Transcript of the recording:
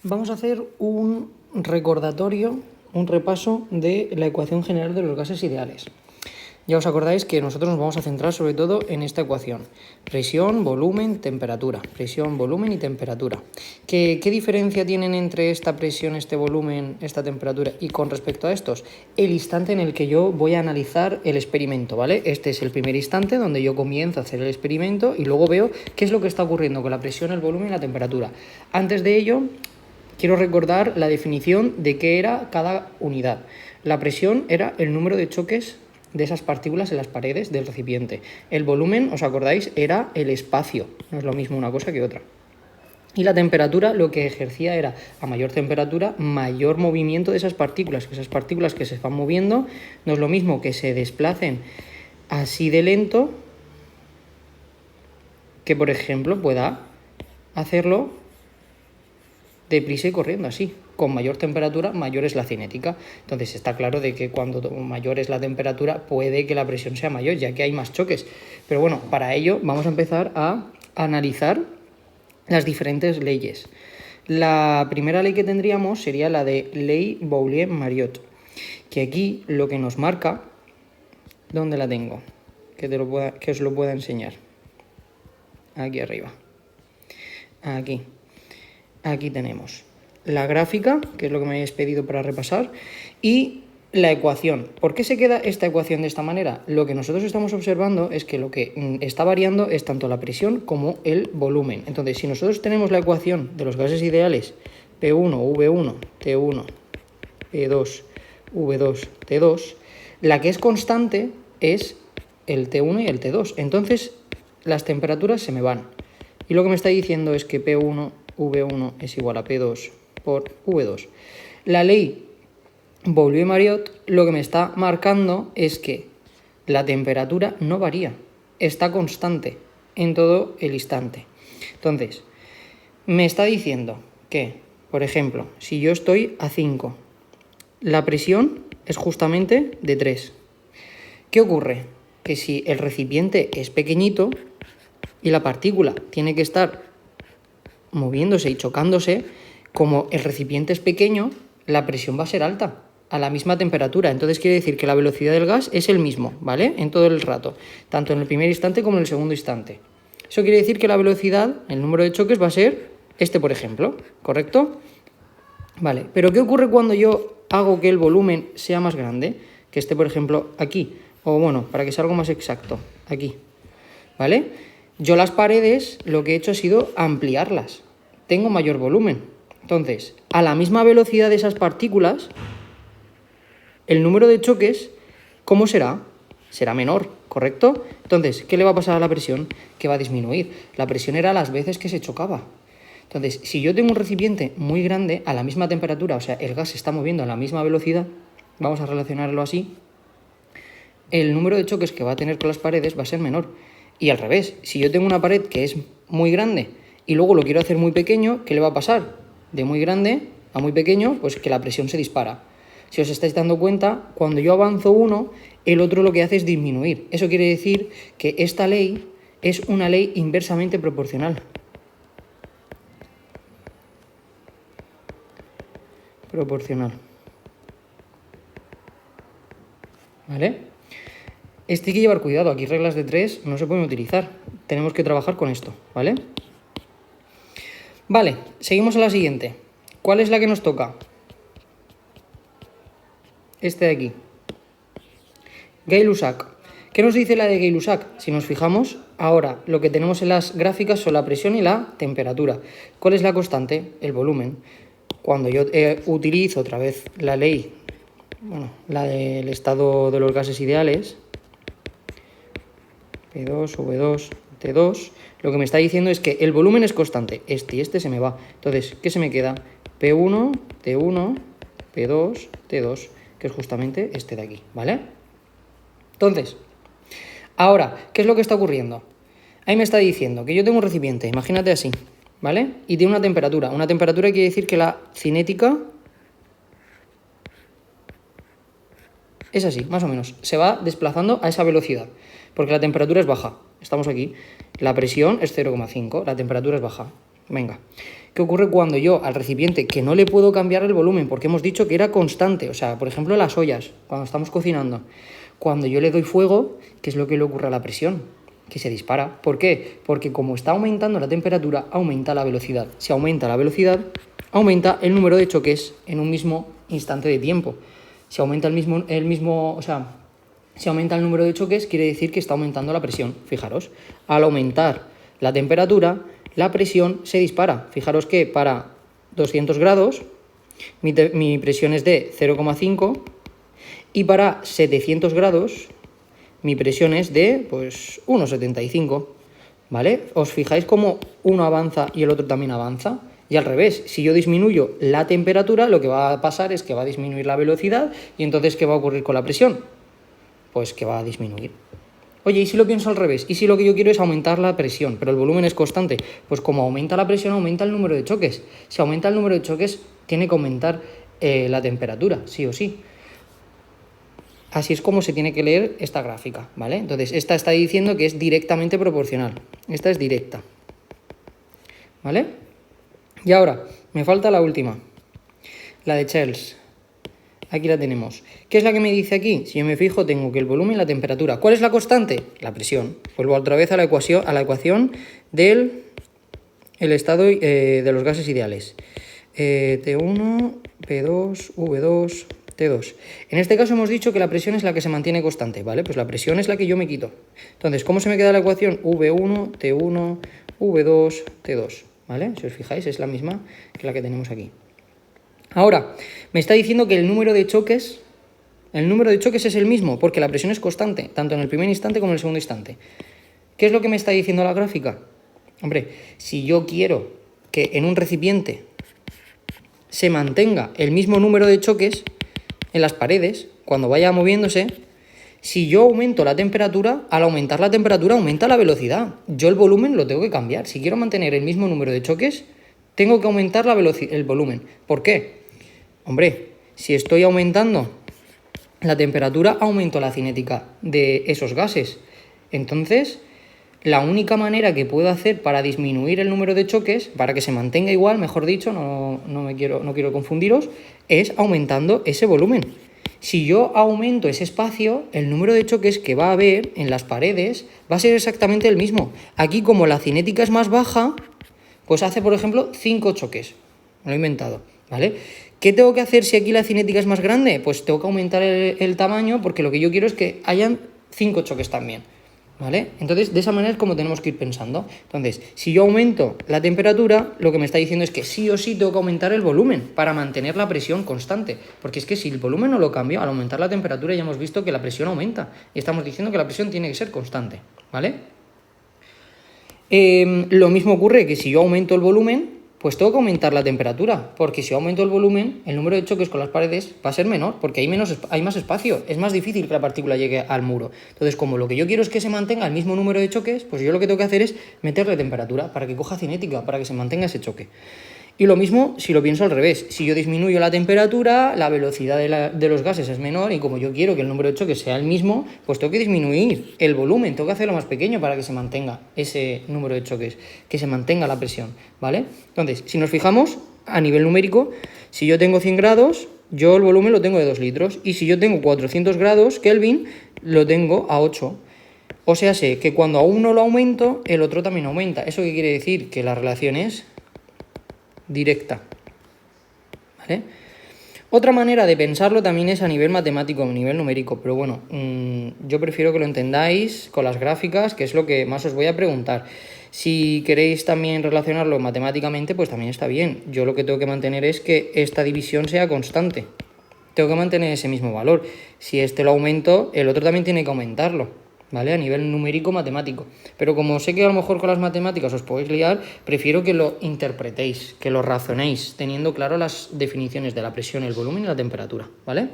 Vamos a hacer un recordatorio, un repaso de la ecuación general de los gases ideales. Ya os acordáis que nosotros nos vamos a centrar sobre todo en esta ecuación. Presión, volumen, temperatura. Presión, volumen y temperatura. ¿Qué diferencia tienen entre esta presión, este volumen, esta temperatura y con respecto a estos? El instante en el que yo voy a analizar el experimento, ¿vale? Este es el primer instante donde yo comienzo a hacer el experimento y luego veo qué es lo que está ocurriendo con la presión, el volumen y la temperatura. Antes de ello, quiero recordar la definición de qué era cada unidad. La presión era el número de choques de esas partículas en las paredes del recipiente. El volumen, ¿os acordáis? Era el espacio, no es lo mismo una cosa que otra. Y la temperatura lo que ejercía era, a mayor temperatura, mayor movimiento de esas partículas. Esas partículas que se están moviendo no es lo mismo que se desplacen así de lento que, por ejemplo, pueda hacerlo deprisa y corriendo así. Con mayor temperatura, mayor es la cinética. Entonces está claro de que cuando mayor es la temperatura puede que la presión sea mayor, ya que hay más choques. Pero bueno, para ello vamos a empezar a analizar las diferentes leyes. La primera ley que tendríamos sería la de ley Boulier-Mariot, que aquí lo que nos marca... ¿Dónde la tengo? Que os lo pueda enseñar. Aquí arriba. Aquí tenemos la gráfica, que es lo que me habéis pedido para repasar, y la ecuación. ¿Por qué se queda esta ecuación de esta manera? Lo que nosotros estamos observando es que lo que está variando es tanto la presión como el volumen. Entonces, si nosotros tenemos la ecuación de los gases ideales P1, V1, T1, P2, V2, T2, la que es constante es el T1 y el T2. Entonces, las temperaturas se me van. Y lo que me está diciendo es que P1, V1 es igual a P2 por V2. La ley Boulier-Mariot lo que me está marcando es que la temperatura no varía, está constante en todo el instante. Entonces, me está diciendo que, por ejemplo, si yo estoy a 5, la presión es justamente de 3. ¿Qué ocurre? Que si el recipiente es pequeñito y la partícula tiene que estar moviéndose y chocándose, como el recipiente es pequeño, la presión va a ser alta, a la misma temperatura. Entonces quiere decir que la velocidad del gas es el mismo, ¿vale? En todo el rato, tanto en el primer instante como en el segundo instante. Eso quiere decir que la velocidad, el número de choques va a ser este, por ejemplo, ¿correcto? Vale, pero ¿qué ocurre cuando yo hago que el volumen sea más grande? Que esté, por ejemplo, aquí, o bueno, para que sea algo más exacto, aquí, ¿vale? Yo las paredes lo que he hecho ha sido ampliarlas, tengo mayor volumen. Entonces, a la misma velocidad de esas partículas, el número de choques, ¿cómo será? Será menor, ¿correcto? Entonces, ¿qué le va a pasar a la presión? Que va a disminuir. La presión era las veces que se chocaba. Entonces, si yo tengo un recipiente muy grande, a la misma temperatura, o sea, el gas se está moviendo a la misma velocidad, vamos a relacionarlo así, el número de choques que va a tener con las paredes va a ser menor. Y al revés, si yo tengo una pared que es muy grande y luego lo quiero hacer muy pequeño, ¿qué le va a pasar? De muy grande a muy pequeño, pues que la presión se dispara. Si os estáis dando cuenta, cuando yo avanzo uno, el otro lo que hace es disminuir. Eso quiere decir que esta ley es una ley inversamente proporcional. ¿Vale? Este hay que llevar cuidado, aquí reglas de 3 no se pueden utilizar. Tenemos que trabajar con esto, ¿vale? Vale, seguimos a la siguiente. ¿Cuál es la que nos toca? Este de aquí. Gay-Lussac. ¿Qué nos dice la de Gay-Lussac? Si nos fijamos, ahora lo que tenemos en las gráficas son la presión y la temperatura. ¿Cuál es la constante? El volumen. Cuando yo utilizo otra vez la ley, bueno, la del estado de los gases ideales, P2, V2, T2, lo que me está diciendo es que el volumen es constante, este y este se me va. Entonces, ¿qué se me queda? P1, T1, P2, T2, que es justamente este de aquí, ¿vale? Entonces, ahora, ¿qué es lo que está ocurriendo? Ahí me está diciendo que yo tengo un recipiente, imagínate así, ¿vale? Y tiene una temperatura. Una temperatura quiere decir que la cinética es así, más o menos. Se va desplazando a esa velocidad, porque la temperatura es baja. Estamos aquí. La presión es 0,5, la temperatura es baja. Venga. ¿Qué ocurre cuando yo al recipiente, que no le puedo cambiar el volumen, porque hemos dicho que era constante? O sea, por ejemplo, las ollas, cuando estamos cocinando. Cuando yo le doy fuego, ¿qué es lo que le ocurre a la presión? Que se dispara. ¿Por qué? Porque como está aumentando la temperatura, aumenta la velocidad. Si aumenta la velocidad, aumenta el número de choques en un mismo instante de tiempo. Si aumenta si aumenta el número de choques, quiere decir que está aumentando la presión. Fijaros, al aumentar la temperatura, la presión se dispara. Fijaros que para 200 grados mi presión es de 0,5 y para 700 grados mi presión es de pues 1,75, ¿vale? ¿Os fijáis cómo uno avanza y el otro también avanza? Y al revés, si yo disminuyo la temperatura, lo que va a pasar es que va a disminuir la velocidad y entonces ¿qué va a ocurrir con la presión? Pues que va a disminuir. Oye, ¿y si lo pienso al revés? ¿Y si lo que yo quiero es aumentar la presión, pero el volumen es constante? Pues como aumenta la presión, aumenta el número de choques. Si aumenta el número de choques, tiene que aumentar la temperatura, sí o sí. Así es como se tiene que leer esta gráfica, ¿vale? Entonces, esta está diciendo que es directamente proporcional. Esta es directa, ¿vale? Y ahora, me falta la última, la de Charles. Aquí la tenemos. ¿Qué es la que me dice aquí? Si yo me fijo, tengo que el volumen y la temperatura. ¿Cuál es la constante? La presión. Vuelvo otra vez a la ecuación del estado de los gases ideales. T1, P2, V2, T2. En este caso hemos dicho que la presión es la que se mantiene constante, ¿vale? Pues la presión es la que yo me quito. Entonces, ¿cómo se me queda la ecuación? V1, T1, V2, T2, ¿vale? Si os fijáis, es la misma que la que tenemos aquí. Ahora, me está diciendo que el número de choques es el mismo, porque la presión es constante, tanto en el primer instante como en el segundo instante. ¿Qué es lo que me está diciendo la gráfica? Hombre, si yo quiero que en un recipiente se mantenga el mismo número de choques en las paredes, cuando vaya moviéndose, si yo aumento la temperatura, al aumentar la temperatura aumenta la velocidad. Yo el volumen lo tengo que cambiar. Si quiero mantener el mismo número de choques, tengo que aumentar el volumen. ¿Por qué? Hombre, si estoy aumentando la temperatura, aumento la cinética de esos gases. Entonces, la única manera que puedo hacer para disminuir el número de choques, para que se mantenga igual, mejor dicho, no quiero confundiros, es aumentando ese volumen. Si yo aumento ese espacio, el número de choques que va a haber en las paredes va a ser exactamente el mismo. Aquí, como la cinética es más baja, pues hace, por ejemplo, 5 choques. Me lo he inventado, ¿vale? ¿Qué tengo que hacer si aquí la cinética es más grande? Pues tengo que aumentar el tamaño, porque lo que yo quiero es que hayan 5 choques también, ¿vale? Entonces, de esa manera es como tenemos que ir pensando. Entonces, si yo aumento la temperatura, lo que me está diciendo es que sí o sí tengo que aumentar el volumen para mantener la presión constante. Porque es que si el volumen no lo cambio, al aumentar la temperatura ya hemos visto que la presión aumenta. Y estamos diciendo que la presión tiene que ser constante, ¿vale? Lo mismo ocurre que si yo aumento el volumen, pues tengo que aumentar la temperatura, porque si aumento el volumen, el número de choques con las paredes va a ser menor, porque hay más espacio, es más difícil que la partícula llegue al muro. Entonces, como lo que yo quiero es que se mantenga el mismo número de choques, pues yo lo que tengo que hacer es meterle temperatura para que coja cinética, para que se mantenga ese choque. Y lo mismo si lo pienso al revés. Si yo disminuyo la temperatura, la velocidad de los gases es menor y como yo quiero que el número de choques sea el mismo, pues tengo que disminuir el volumen, tengo que hacerlo más pequeño para que se mantenga ese número de choques, que se mantenga la presión, ¿vale? Entonces, si nos fijamos a nivel numérico, si yo tengo 100 grados, yo el volumen lo tengo de 2 litros y si yo tengo 400 grados Kelvin, lo tengo a 8. O sea, sé que cuando a uno lo aumento, el otro también aumenta. ¿Eso qué quiere decir? Que la relación es directa, ¿vale? Otra manera de pensarlo también es a nivel matemático, a nivel numérico, pero bueno, yo prefiero que lo entendáis con las gráficas, que es lo que más os voy a preguntar. Si queréis también relacionarlo matemáticamente, pues también está bien. Yo lo que tengo que mantener es que esta división sea constante. Tengo que mantener ese mismo valor. Si este lo aumento, el otro también tiene que aumentarlo, ¿vale? A nivel numérico matemático. Pero como sé que a lo mejor con las matemáticas os podéis liar, prefiero que lo interpretéis, que lo razonéis, teniendo claro las definiciones de la presión, el volumen y la temperatura, ¿vale?